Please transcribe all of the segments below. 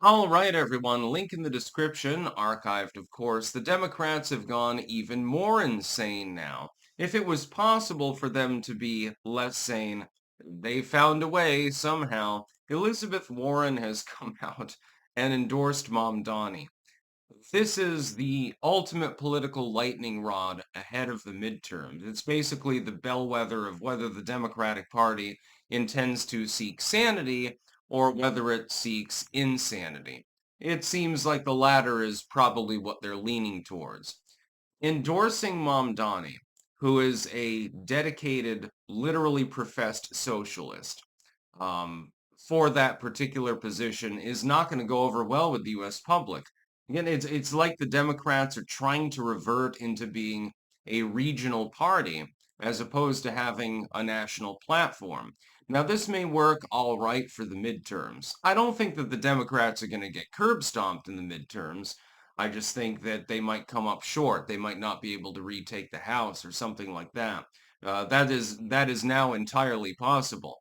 All right, everyone. Link in the description, archived, of course. The Democrats have gone even more insane now. If it was possible for them to be less sane, they found a way somehow. Elizabeth Warren has come out and endorsed Mamdani. This is the ultimate political lightning rod ahead of the midterms. It's basically the bellwether of whether the Democratic Party intends to seek sanity or whether it seeks insanity. It seems like the latter is probably what they're leaning towards. Endorsing Mamdani, who is a dedicated, literally professed socialist, um, for that particular position is not going to go over well with the U.S. public. Again, it's like the Democrats are trying to revert into being a regional party as opposed to having a national platform. Now, this may work all right for the midterms. I don't think that the Democrats are going to get curb stomped in the midterms. I just think that they might come up short. They might not be able to retake the House or something like that. That is now entirely possible,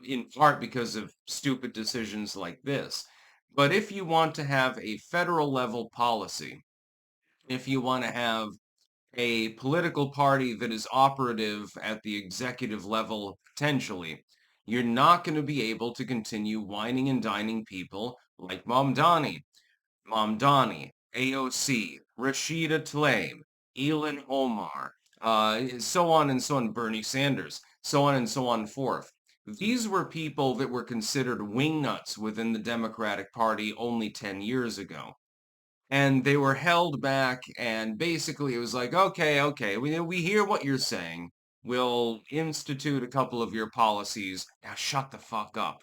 in part because of stupid decisions like this. But if you want to have a federal level policy, if you want to have a political party that is operative at the executive level potentially, you're not going to be able to continue whining and dining people like Mamdani, AOC, Rashida Tlaib, Elon Omar, so on and so on, Bernie Sanders, so on and so on forth. These were people that were considered wingnuts within the Democratic Party only 10 years ago. And they were held back, and basically it was like, okay, we hear what you're saying. We'll institute a couple of your policies. Now shut the fuck up.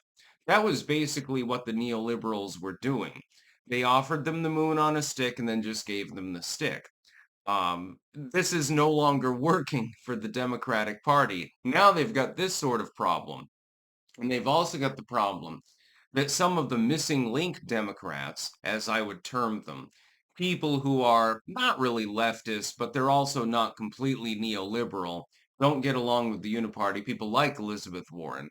That was basically what the neoliberals were doing. They offered them the moon on a stick and then just gave them the stick. This is no longer working for the Democratic Party. Now they've got this sort of problem. And they've also got the problem that some of the missing link Democrats, as I would term them, people who are not really leftist, but they're also not completely neoliberal, don't get along with the Uniparty, people like Elizabeth Warren,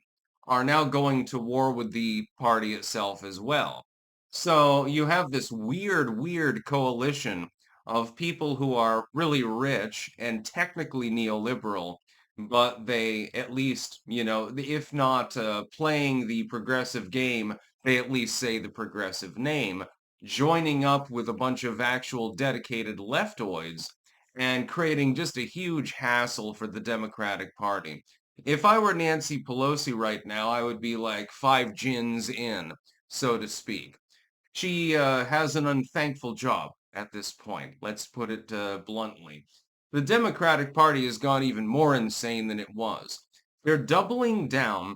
are now going to war with the party itself as well. So you have this weird coalition of people who are really rich and technically neoliberal, but they at least, if not playing the progressive game, they at least say the progressive name, joining up with a bunch of actual dedicated leftoids and creating just a huge hassle for the Democratic Party. If I were Nancy Pelosi right now, I would be like five gins in, so to speak. She has an unthankful job at this point. Let's put it bluntly. The Democratic Party has gone even more insane than it was. They're doubling down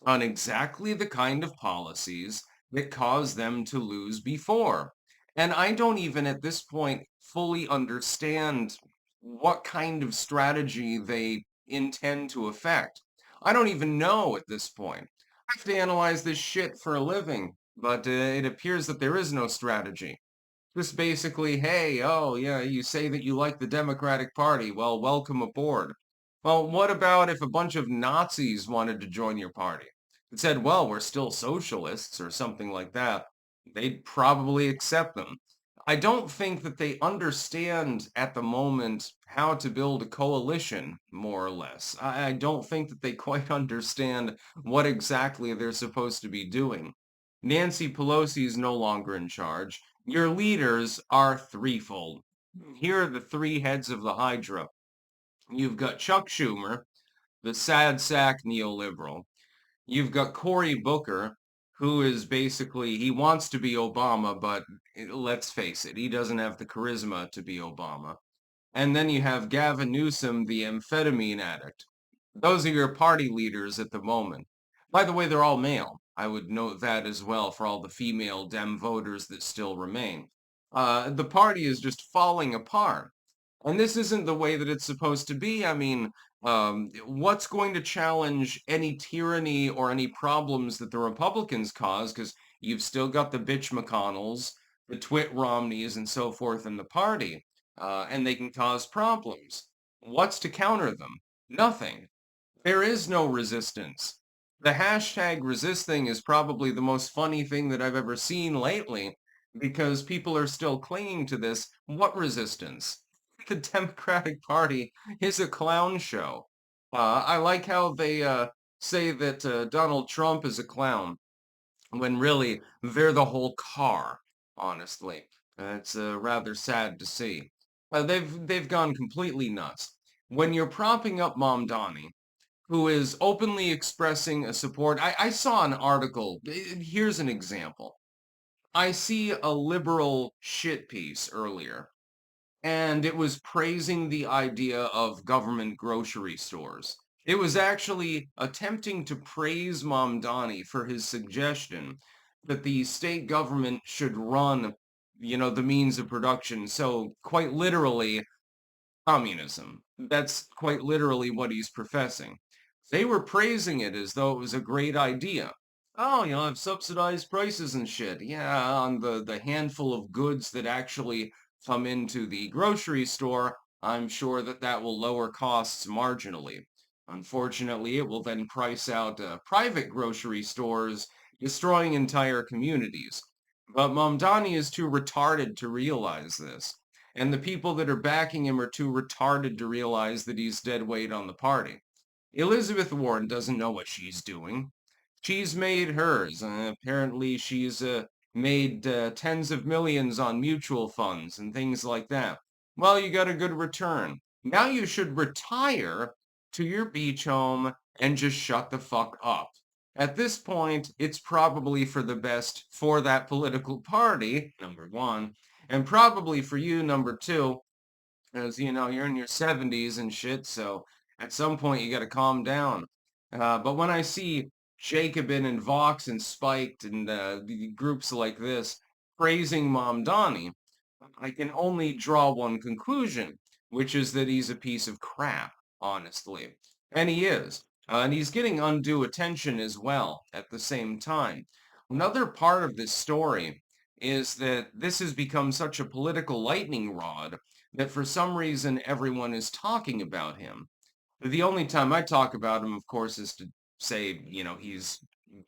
on exactly the kind of policies that caused them to lose before. And I don't even at this point fully understand what kind of strategy they intend to affect. I don't even know at this point. I have to analyze this shit for a living, but it appears that there is no strategy. Just basically, hey, oh, yeah, you say that you like the Democratic Party. Well, welcome aboard. Well, what about if a bunch of Nazis wanted to join your party? It said, well, we're still socialists or something like that. They'd probably accept them. I don't think that they understand at the moment how to build a coalition, more or less. I don't think that they quite understand what exactly they're supposed to be doing. Nancy Pelosi is no longer in charge. Your leaders are threefold. Here are the three heads of the Hydra. You've got Chuck Schumer, the sad sack neoliberal. You've got Cory Booker, who is basically, he wants to be Obama, but let's face it, he doesn't have the charisma to be Obama. And then you have Gavin Newsom, the amphetamine addict. Those are your party leaders at the moment. By the way, they're all male. I would note that as well for all the female Dem voters that still remain. The party is just falling apart. And this isn't the way that it's supposed to be. I mean, what's going to challenge any tyranny or any problems that the Republicans cause? Because you've still got the bitch McConnells, the twit Romneys, and so forth in the party, and they can cause problems. What's to counter them? Nothing. There is no resistance. The hashtag resist thing is probably the most funny thing that I've ever seen lately because people are still clinging to this. What resistance? The Democratic Party is a clown show. I like how they say that Donald Trump is a clown when really they're the whole car, honestly. It's rather sad to see. They've gone completely nuts. When you're propping up Mamdani, who is openly expressing a support. I saw an article. Here's an example. I see a liberal shit piece earlier, and it was praising the idea of government grocery stores. It was actually attempting to praise Mamdani for his suggestion that the state government should run, the means of production. So quite literally, communism. That's quite literally what he's professing. They were praising it as though it was a great idea. Oh, have subsidized prices and shit. Yeah, on the handful of goods that actually come into the grocery store, I'm sure that that will lower costs marginally. Unfortunately, it will then price out private grocery stores, destroying entire communities. But Mamdani is too retarded to realize this. And the people that are backing him are too retarded to realize that he's dead weight on the party. Elizabeth Warren doesn't know what she's doing. She's made hers. Apparently, she's made tens of millions on mutual funds and things like that. Well, you got a good return. Now you should retire to your beach home and just shut the fuck up. At this point, it's probably for the best for that political party, number one, and probably for you, number two, as you're in your 70s and shit, so at some point you got to calm down. But when I see Jacobin and Vox and Spiked and the groups like this praising Mamdani, I can only draw one conclusion, which is that he's a piece of crap, honestly. And he is. And he's getting undue attention as well at the same time. Another part of this story is that this has become such a political lightning rod that for some reason everyone is talking about him. The only time I talk about him, of course, is to say, he's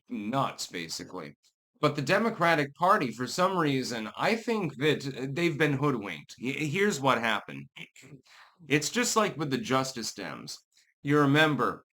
nuts, basically. But the Democratic Party, for some reason, I think that they've been hoodwinked. Here's what happened. It's just like with the Justice Dems. You remember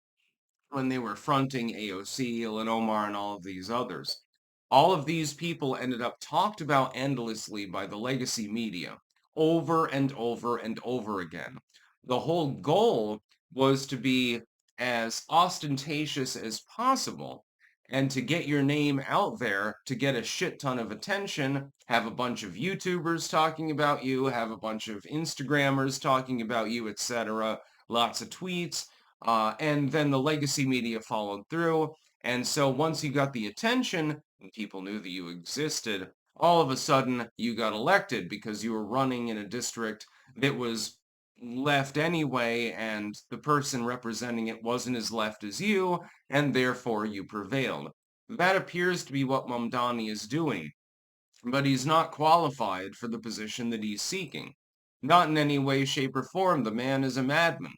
when they were fronting AOC, Ilhan Omar, and all of these others. All of these people ended up talked about endlessly by the legacy media over and over and over again. The whole goal was to be as ostentatious as possible and to get your name out there to get a shit ton of attention, have a bunch of YouTubers talking about you, have a bunch of Instagrammers talking about you, etc., lots of tweets, and then the legacy media followed through. And so once you got the attention and people knew that you existed, all of a sudden you got elected because you were running in a district that was left anyway, and the person representing it wasn't as left as you, and therefore you prevailed. That appears to be what Mamdani is doing, but he's not qualified for the position that he's seeking. Not in any way, shape, or form. The man is a madman.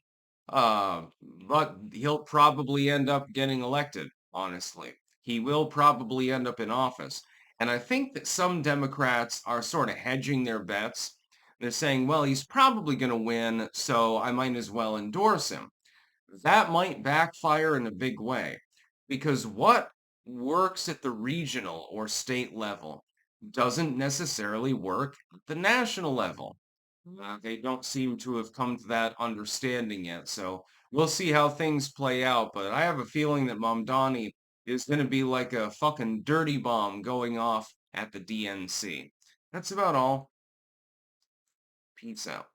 Uh, but he'll probably end up getting elected, honestly. He will probably end up in office. And I think that some Democrats are sort of hedging their bets. They're saying, well, he's probably going to win, so I might as well endorse him. That might backfire in a big way because what works at the regional or state level doesn't necessarily work at the national level. They don't seem to have come to that understanding yet, so we'll see how things play out. But I have a feeling that Mamdani is going to be like a fucking dirty bomb going off at the DNC. That's about all. Peace out.